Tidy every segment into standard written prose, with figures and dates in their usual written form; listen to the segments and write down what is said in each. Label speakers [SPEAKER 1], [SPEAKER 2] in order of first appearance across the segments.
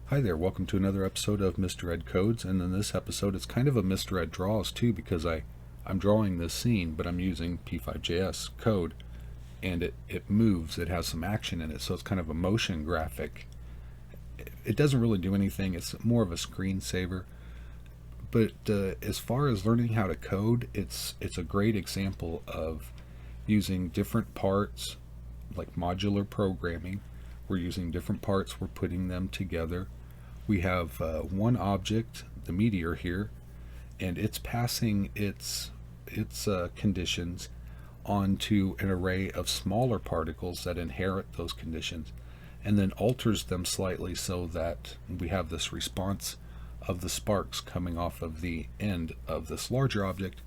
[SPEAKER 1] Hi there, welcome to another episode of Mr. Ed Codes, and in this episode it's kind of a Mr. Ed Draws too, because I'm drawing this scene, but I'm using p5.js code, and it moves, it has some action in it, so it's kind of a motion graphic. It doesn't really do anything, it's more of a screensaver, but as far as learning how to code, it's a great example of using different parts, like modular programming. We're using different parts, we're putting them together. We have one object, the meteor here, and it's passing its conditions onto an array of smaller particles that inherit those conditions, and then alters them slightly so that we have this response of the sparks coming off of the end of this larger object,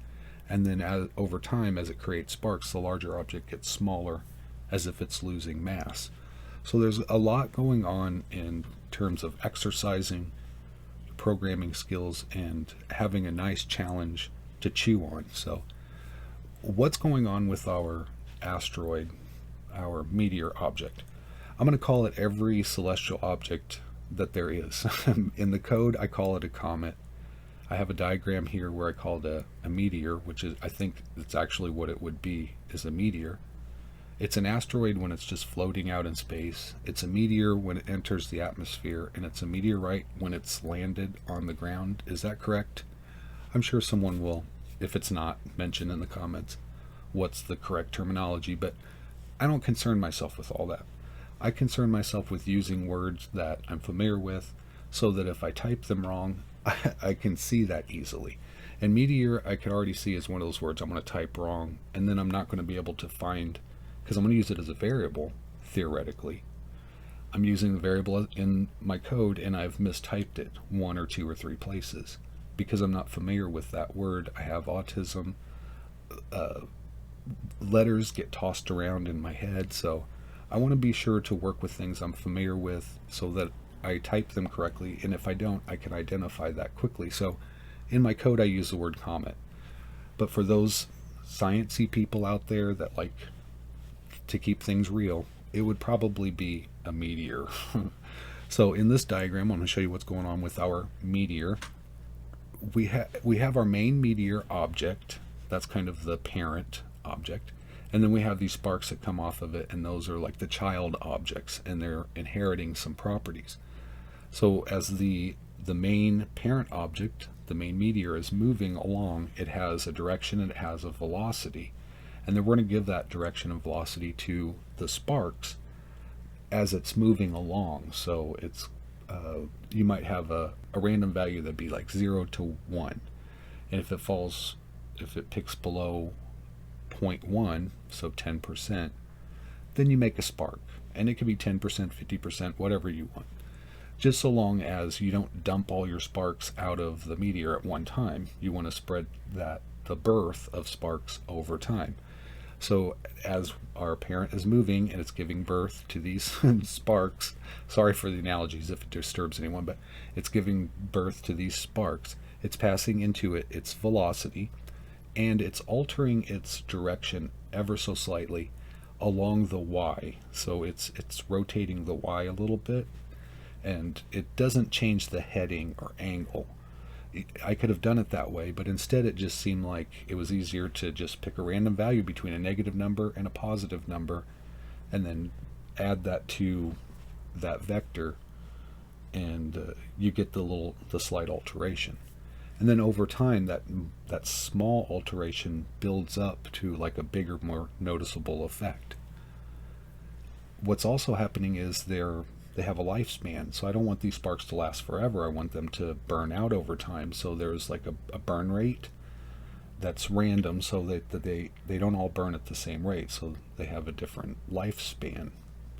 [SPEAKER 1] and then over time, as it creates sparks, the larger object gets smaller as if it's losing mass. So there's a lot going on in terms of exercising programming skills and having a nice challenge to chew on. So what's going on with our asteroid, our meteor object? I'm going to call it every celestial object that there is. In the code, I call it a comet. I have a diagram here where I called a meteor, which is, I think it's actually what it would be, is a meteor. It's an asteroid when it's just floating out in space. It's a meteor when it enters the atmosphere, and it's a meteorite when it's landed on the ground. Is that correct? I'm sure someone will, if it's not, mention in the comments what's the correct terminology, but I don't concern myself with all that. I concern myself with using words that I'm familiar with so that if I type them wrong, I can see that easily. And meteor, I could already see is one of those words I'm going to type wrong, and then I'm not going to be able to find, because I'm going to use it as a variable, theoretically. I'm using the variable in my code, and I've mistyped it 1 or 2 or 3 places because I'm not familiar with that word. I have autism. Letters get tossed around in my head, so I want to be sure to work with things I'm familiar with so that I type them correctly, and if I don't, I can identify that quickly. So in my code, I use the word comet. But for those sciencey people out there that like to keep things real, it would probably be a meteor. So in this diagram, I'm going to show you what's going on with our meteor. We have our main meteor object. That's kind of the parent object. And then we have these sparks that come off of it, and those are like the child objects, and they're inheriting some properties. So as the main parent object, the main meteor, is moving along, it has a direction and it has a velocity. And then we're going to give that direction and velocity to the sparks as it's moving along. So it's you might have a random value that'd be like 0 to 1. And if it picks below 0.1, so 10%, then you make a spark. And it could be 10%, 50%, whatever you want. Just so long as you don't dump all your sparks out of the meteor at one time. You want to spread the birth of sparks over time. So as our parent is moving and it's giving birth to these sparks, sorry for the analogies if it disturbs anyone, but it's giving birth to these sparks. It's passing into it its velocity, and it's altering its direction ever so slightly along the y. So it's rotating the y a little bit, and it doesn't change the heading or angle. I could have done it that way, but instead it just seemed like it was easier to just pick a random value between a negative number and a positive number, and then add that to that vector, and you get the slight alteration. And then over time, that small alteration builds up to like a bigger, more noticeable effect. What's also happening is they have a lifespan, so I don't want these sparks to last forever. I want them to burn out over time. So there's like a burn rate that's random, so that they don't all burn at the same rate. So they have a different lifespan,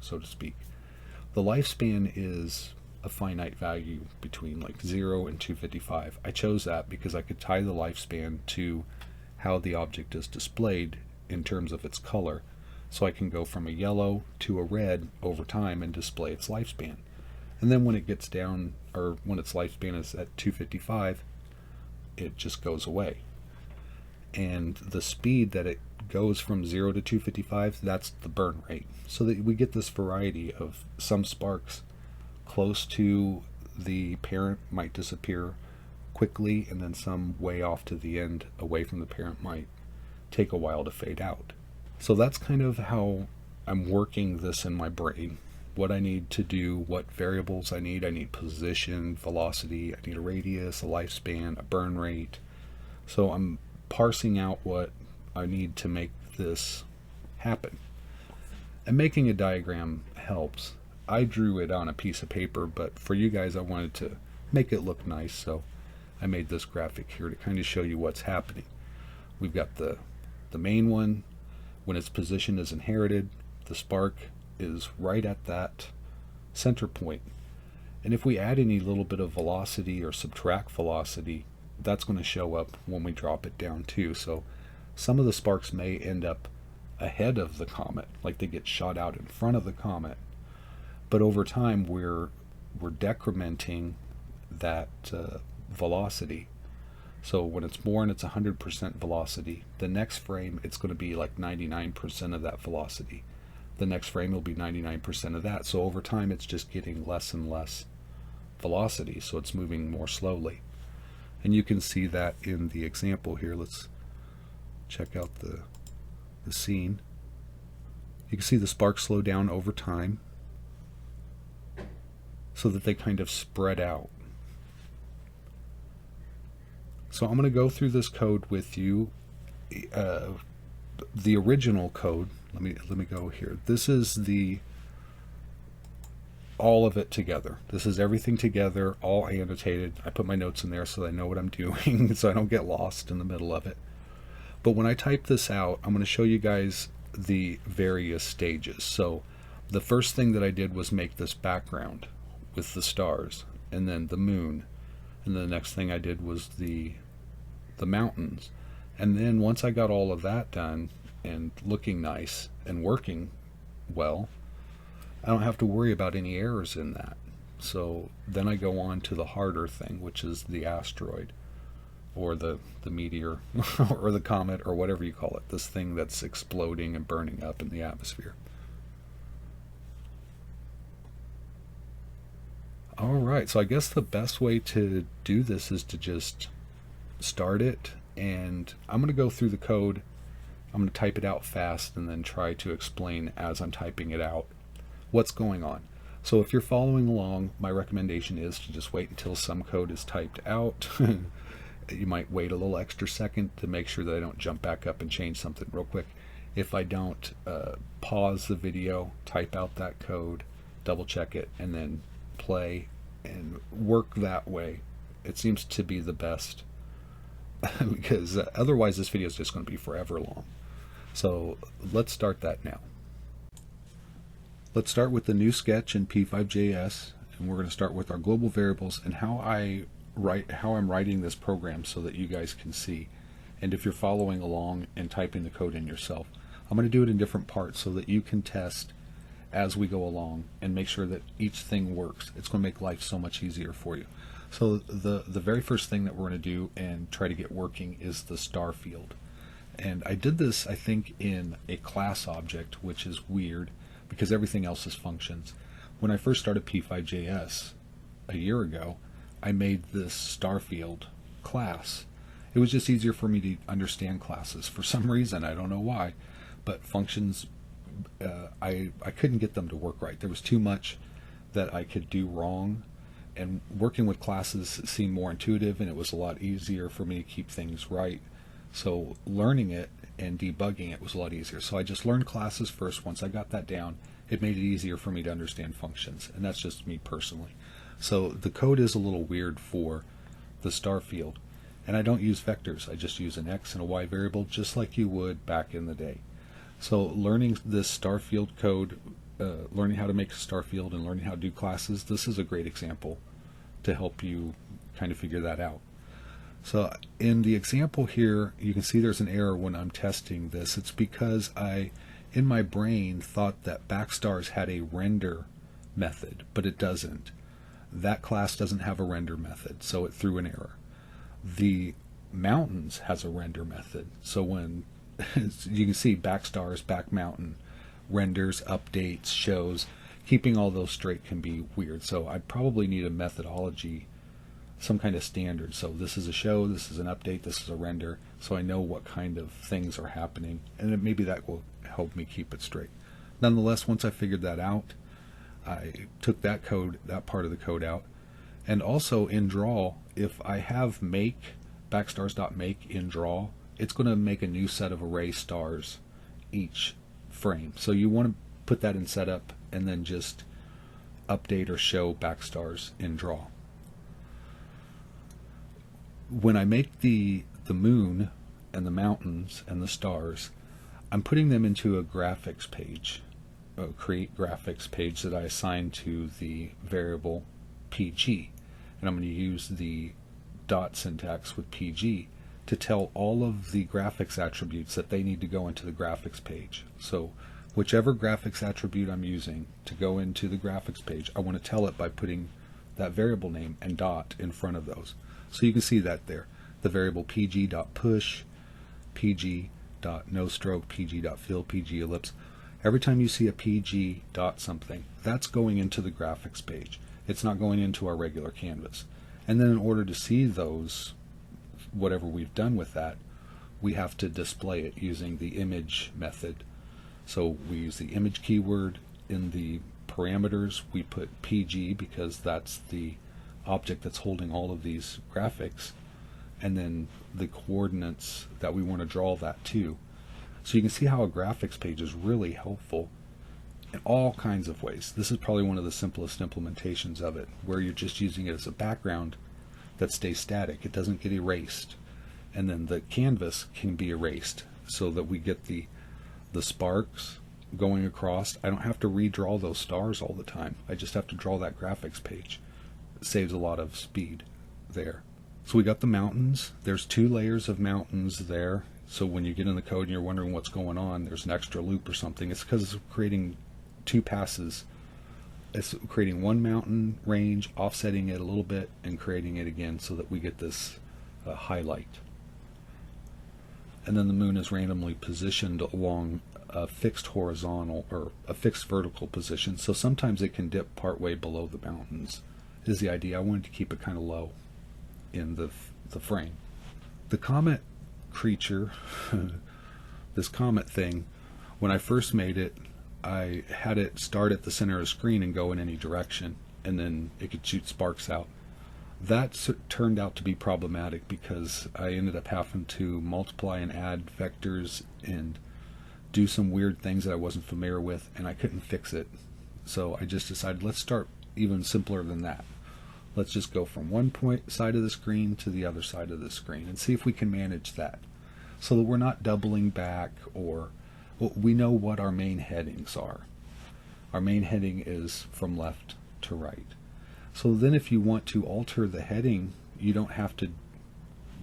[SPEAKER 1] so to speak. The lifespan is a finite value between like 0 and 255. I chose that because I could tie the lifespan to how the object is displayed in terms of its color. So I can go from a yellow to a red over time and display its lifespan. And then when it gets down, or when its lifespan is at 255, it just goes away. And the speed that it goes from 0 to 255, that's the burn rate. So that we get this variety of some sparks close to the parent might disappear quickly, and then some way off to the end away from the parent might take a while to fade out. So that's kind of how I'm working this in my brain. What I need to do, what variables I need. I need position, velocity, I need a radius, a lifespan, a burn rate. So I'm parsing out what I need to make this happen. And making a diagram helps. I drew it on a piece of paper, but for you guys I wanted to make it look nice, so I made this graphic here to kind of show you what's happening. We've got the main one. When its position is inherited, the spark is right at that center point. And if we add any little bit of velocity or subtract velocity, that's going to show up when we drop it down too. So some of the sparks may end up ahead of the comet, like they get shot out in front of the comet. But over time we're decrementing that velocity. So when it's born, it's 100% velocity. The next frame, it's going to be like 99% of that velocity. The next frame will be 99% of that. So over time, it's just getting less and less velocity. So it's moving more slowly. And you can see that in the example here. Let's check out the scene. You can see the sparks slow down over time so that they kind of spread out. So I'm going to go through this code with you. The original code, let me go here. This is all of it together. This is everything together, all annotated. I put my notes in there so I know what I'm doing, so I don't get lost in the middle of it. But when I type this out, I'm going to show you guys the various stages. So the first thing that I did was make this background with the stars, and then the moon. And the next thing I did was the mountains. And then once I got all of that done and looking nice and working well, I don't have to worry about any errors in that. So then I go on to the harder thing, which is the asteroid or the meteor or the comet or whatever you call it, this thing that's exploding and burning up in the atmosphere. Alright, so I guess the best way to do this is to just start it, and I'm going to go through the code. I'm going to type it out fast and then try to explain as I'm typing it out what's going on. So if you're following along, my recommendation is to just wait until some code is typed out. You might wait a little extra second to make sure that I don't jump back up and change something real quick. If I don't, pause the video, type out that code, double check it, and then play and work that way. It seems to be the best because otherwise this video is just going to be forever long. So let's start that now. Let's start with the new sketch in p5.js, and we're going to start with our global variables and how I'm writing this program so that you guys can see. And if you're following along and typing the code in yourself, I'm going to do it in different parts so that you can test as we go along and make sure that each thing works. It's going to make life so much easier for you. So the very first thing that we're going to do and try to get working is the star field. And I did this, I think, in a class object, which is weird because everything else is functions. When I first started p5.js a year ago, I made this star field class. It was just easier for me to understand classes for some reason. I don't know why, but functions, I couldn't get them to work right. There was too much that I could do wrong, and working with classes seemed more intuitive, and it was a lot easier for me to keep things right. So learning it and debugging it was a lot easier. So I just learned classes first. Once I got that down, it made it easier for me to understand functions, and that's just me personally. So the code is a little weird for the star field, and I don't use vectors. I just use an X and a Y variable just like you would back in the day. So learning this star field code, learning how to make a star field and learning how to do classes, this is a great example to help you kind of figure that out. So in the example here, you can see there's an error when I'm testing this. It's because I, in my brain, thought that backstars had a render method, but it doesn't. That class doesn't have a render method, so it threw an error. The mountains has a render method, so when you can see backstars, back mountain, renders, updates, shows. keeping all those straight can be weird. So I'd probably need a methodology, some kind of standard. So this is a show, this is an update, this is a render, so I know what kind of things are happening, and then maybe that will help me keep it straight. Nonetheless, once I figured that out, I took that part of the code out. And also in draw, if I have make backstars.make in draw, it's going to make a new set of array stars each frame. So you want to put that in setup and then just update or show backstars in draw. When I make the moon and the mountains and the stars, I'm putting them into a graphics page, a create graphics page that I assign to the variable PG. And I'm going to use the dot syntax with PG to tell all of the graphics attributes that they need to go into the graphics page. So whichever graphics attribute I'm using to go into the graphics page, I want to tell it by putting that variable name and dot in front of those. So you can see that there. The variable pg.push, pg.noStroke, pg.fill, pg.ellipse. Every time you see a pg dot something, that's going into the graphics page. It's not going into our regular canvas. And then in order to see those, whatever we've done with that, we have to display it using the image method. So we use the image keyword. In the parameters, we put PG because that's the object that's holding all of these graphics, and then the coordinates that we want to draw that to. So you can see how a graphics page is really helpful in all kinds of ways. This is probably one of the simplest implementations of it, where you're just using it as a background that stays static. It doesn't get erased. And then the canvas can be erased so that we get the sparks going across. I don't have to redraw those stars all the time. I just have to draw that graphics page. It saves a lot of speed there. So we got the mountains. There's 2 layers of mountains there. So when you get in the code and you're wondering what's going on, there's an extra loop or something. It's because it's creating 2 passes. It's creating one mountain range, offsetting it a little bit, and creating it again so that we get this highlight. And then the moon is randomly positioned along a fixed horizontal or a fixed vertical position. So sometimes it can dip partway below the mountains is the idea. I wanted to keep it kind of low in the frame. The comet creature, this comet thing, when I first made it, I had it start at the center of the screen and go in any direction, and then it could shoot sparks out. That turned out to be problematic because I ended up having to multiply and add vectors and do some weird things that I wasn't familiar with, and I couldn't fix it. So I just decided, let's start even simpler than that. Let's just go from one side of the screen to the other side of the screen and see if we can manage that so that we're not doubling back, or we know what our main headings are. Our main heading is from left to right. So then if you want to alter the heading, you don't have to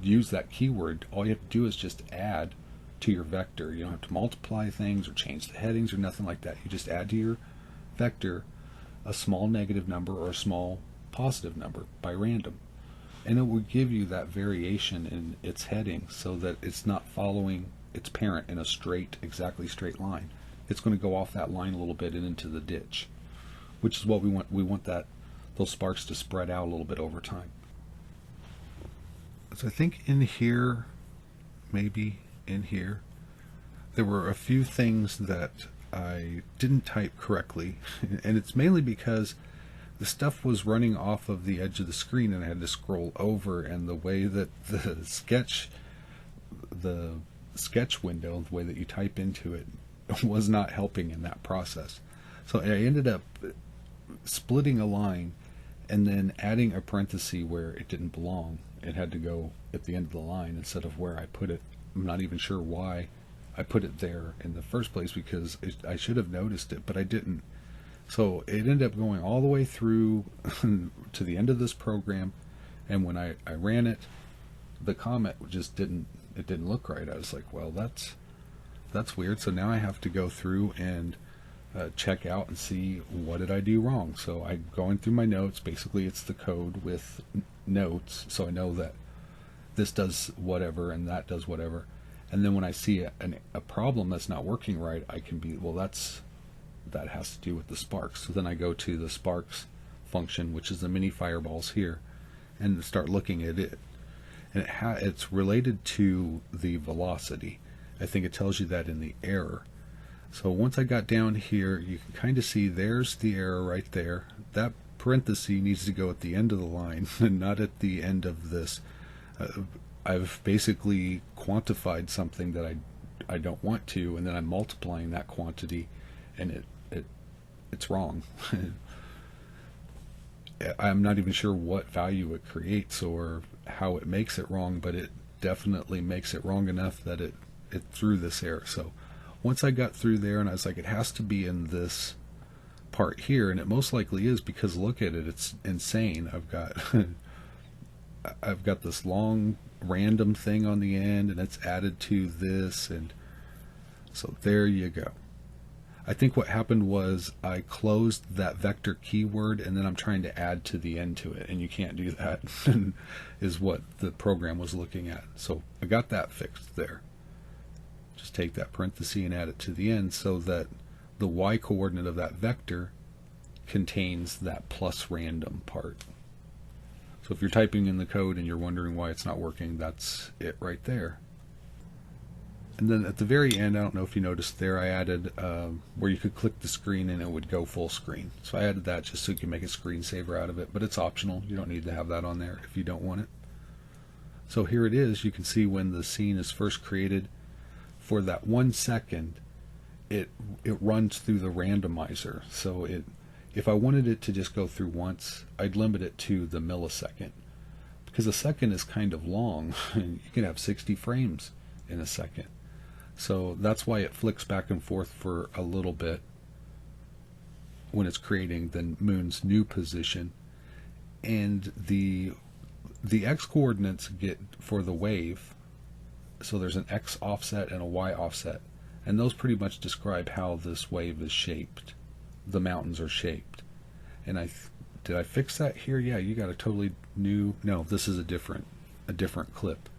[SPEAKER 1] use that keyword. All you have to do is just add to your vector. You don't have to multiply things or change the headings or nothing like that. You just add to your vector a small negative number or a small positive number by random, and it will give you that variation in its heading so that it's not following its parent in a exactly straight line. It's going to go off that line a little bit and into the ditch, which is what we want. We want those sparks to spread out a little bit over time. So I think in here, maybe in here, there were a few things that I didn't type correctly, and it's mainly because the stuff was running off of the edge of the screen and I had to scroll over, and the way that the sketch window, the way that you type into it, was not helping in that process. So I ended up splitting a line and then adding a parenthesis where it didn't belong. It had to go at the end of the line instead of where I put it. I'm not even sure why I put it there in the first place, because I should have noticed it, but I didn't. So it ended up going all the way through to the end of this program, and when I ran it, the comet just didn't look right. I was like, well, that's weird. So now I have to go through and check out and see what did I do wrong. So I'm going through my notes. Basically, it's the code with notes, so I know that this does whatever and that does whatever. And then when I see a problem that's not working right, I can be, well, that's that has to do with the sparks. So then I go to the sparks function, which is the mini fireballs here, and start looking at it. And it's related to the velocity. I think it tells you that in the error. So once I got down here, you can kind of see there's the error right there. That parenthesis needs to go at the end of the line and not at the end of this. I've basically quantified something that I don't want to, and then I'm multiplying that quantity, and it's wrong. I'm not even sure what value it creates or how it makes it wrong, but it definitely makes it wrong enough that it threw this error. So once I got through there, and I was like, it has to be in this part here, and it most likely is, because look at it, it's insane. I've got this long random thing on the end, and it's added to this, and so there you go. I think what happened was I closed that vector keyword, and then I'm trying to add to the end to it, and you can't do that, is what the program was looking at. So I got that fixed there. Just take that parenthesis and add it to the end so that the y coordinate of that vector contains that plus random part. So if you're typing in the code and you're wondering why it's not working, that's it right there. And then at the very end, I don't know if you noticed there, I added where you could click the screen and it would go full screen. So I added that just so you can make a screensaver out of it, but it's optional. You don't need to have that on there if you don't want it. So here it is. You can see when the scene is first created, for that 1 second, it runs through the randomizer. So if I wanted it to just go through once, I'd limit it to the millisecond, because a second is kind of long. You can have 60 frames in a second. So that's why it flicks back and forth for a little bit when it's creating the moon's new position. And the x coordinates get for the wave, so there's an x offset and a y offset, and those pretty much describe how this wave is shaped. The mountains are shaped. And did I fix that here? Yeah, you got a totally new, no, this is a different clip.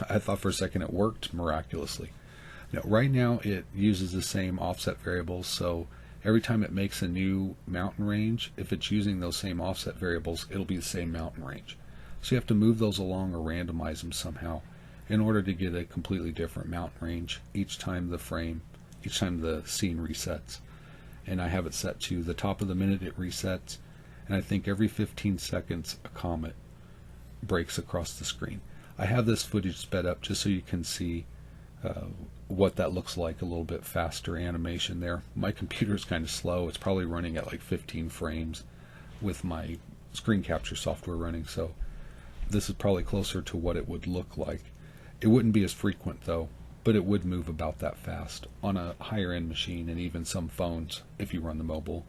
[SPEAKER 1] I thought for a second it worked miraculously. No, right now it uses the same offset variables, so every time it makes a new mountain range, if it's using those same offset variables, it'll be the same mountain range. So you have to move those along or randomize them somehow in order to get a completely different mountain range each time the scene resets. And I have it set to the top of the minute it resets, and I think every 15 seconds a comet breaks across the screen. I have this footage sped up just so you can see what that looks like, a little bit faster animation there. My computer is kind of slow. It's probably running at like 15 frames with my screen capture software running, so this is probably closer to what it would look like. It wouldn't be as frequent though, but it would move about that fast on a higher end machine and even some phones if you run the mobile.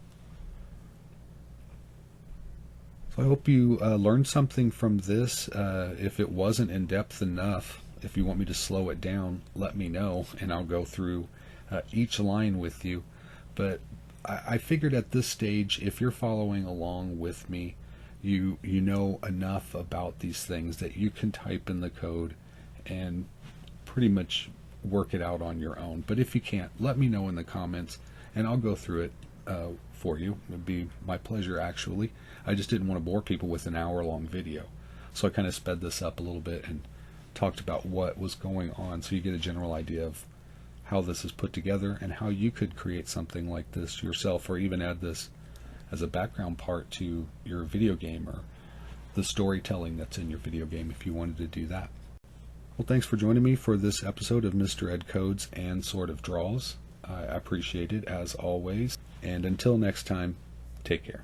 [SPEAKER 1] So I hope you learned something from this. If it wasn't in depth enough, if you want me to slow it down, let me know and I'll go through each line with you. But I figured at this stage, if you're following along with me, you know enough about these things that you can type in the code and pretty much work it out on your own. But if you can't, let me know in the comments and I'll go through it for you. It'd be my pleasure, actually. I just didn't want to bore people with an hour-long video, so I kind of sped this up a little bit and talked about what was going on so you get a general idea of how this is put together and how you could create something like this yourself, or even add this as a background part to your video game or the storytelling that's in your video game if you wanted to do that. Well, thanks for joining me for this episode of Mr. Ed Codes and Sort of Draws. I appreciate it as always. And until next time, take care.